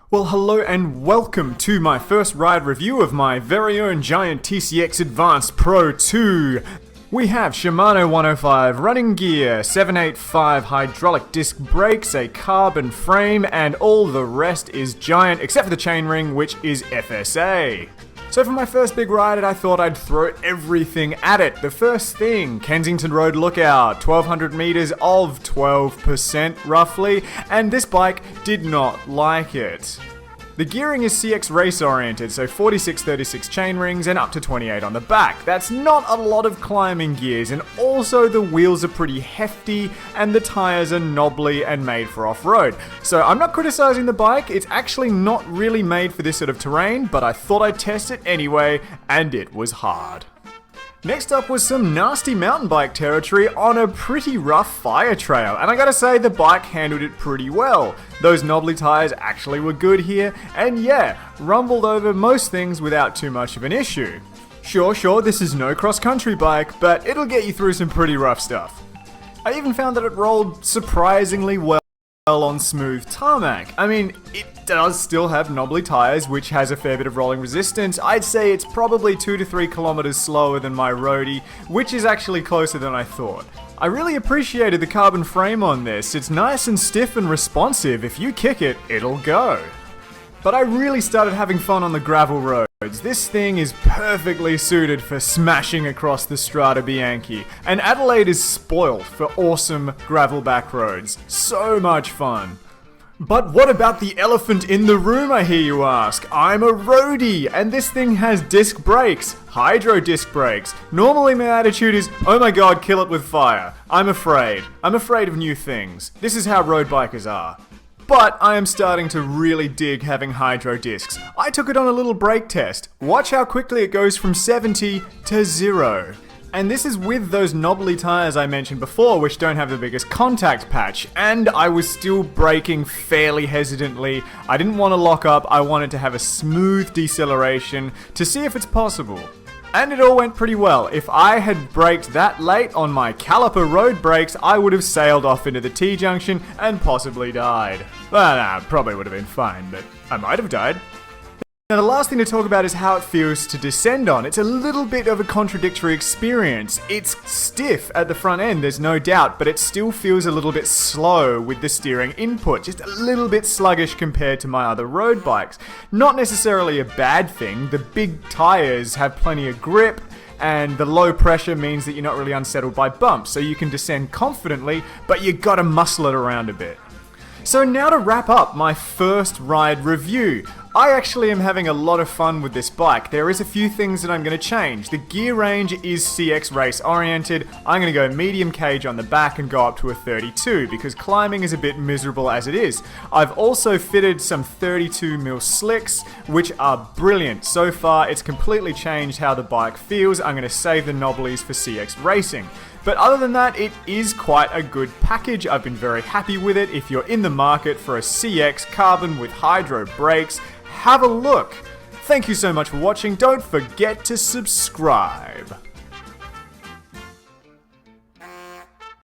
Well, hello and welcome to my first ride review of my very own Giant TCX Advanced Pro 2. We have Shimano 105 running gear, 785 hydraulic disc brakes, a carbon frame, and all the rest is Giant except for the chainring, which is FSA. So for my first big ride, I thought I'd throw everything at it. The first thing, Kensington Road lookout, 1200 meters of 12% roughly, and this bike did not like it. The gearing is CX race oriented, so 46-36 chain rings and up to 28 on the back. That's not a lot of climbing gears, and also the wheels are pretty hefty and the tires are knobbly and made for off-road. So I'm not criticizing the bike, it's actually not really made for this sort of terrain, but I thought I'd test it anyway, and it was hard. Next up was some nasty mountain bike territory on a pretty rough fire trail, and I gotta say the bike handled it pretty well. Those knobbly tires actually were good here, and yeah, rumbled over most things without too much of an issue. Sure, this is no cross-country bike, but it'll get you through some pretty rough stuff. I even found that it rolled surprisingly well on smooth tarmac. I mean, it does still have knobbly tires, which has a fair bit of rolling resistance. I'd say it's probably 2 to 3 kilometers slower than my roadie, which is actually closer than I thought. I really appreciated the carbon frame on this. It's nice and stiff and responsive. If you kick it, it'll go. But I really started having fun on the gravel roads. This thing is perfectly suited for smashing across the Strada Bianchi, and Adelaide is spoiled for awesome gravel back roads. So much fun. But what about the elephant in the room, I hear you ask? I'm a roadie, and this thing has disc brakes, hydro disc brakes. Normally my attitude is, oh my god, kill it with fire. I'm afraid of new things. This is how road bikers are. But I am starting to really dig having hydro discs. I took it on a little brake test. Watch how quickly it goes from 70 to 0. And this is with those knobbly tires I mentioned before, which don't have the biggest contact patch. And I was still braking fairly hesitantly. I didn't want to lock up, I wanted to have a smooth deceleration to see if it's possible. And it all went pretty well. If I had braked that late on my caliper road brakes, I would have sailed off into the T-junction and possibly died. Well, nah, probably would have been fine, but I might have died. Now the last thing to talk about is how it feels to descend on. It's a little bit of a contradictory experience. It's stiff at the front end, there's no doubt, but it still feels a little bit slow with the steering input, just a little bit sluggish compared to my other road bikes. Not necessarily a bad thing, the big tires have plenty of grip, and the low pressure means that you're not really unsettled by bumps, so you can descend confidently, but you gotta muscle it around a bit. So now to wrap up my first ride review. I actually am having a lot of fun with this bike. There is a few things that I'm going to change. The gear range is CX race oriented. I'm going to go medium cage on the back and go up to a 32 because climbing is a bit miserable as it is. I've also fitted some 32mm slicks, which are brilliant. So far, it's completely changed how the bike feels. I'm going to save the knobblies for CX racing. But other than that, it is quite a good package. I've been very happy with it. If you're in the market for a CX carbon with hydro brakes, have a look. Thank you so much for watching. Don't forget to subscribe.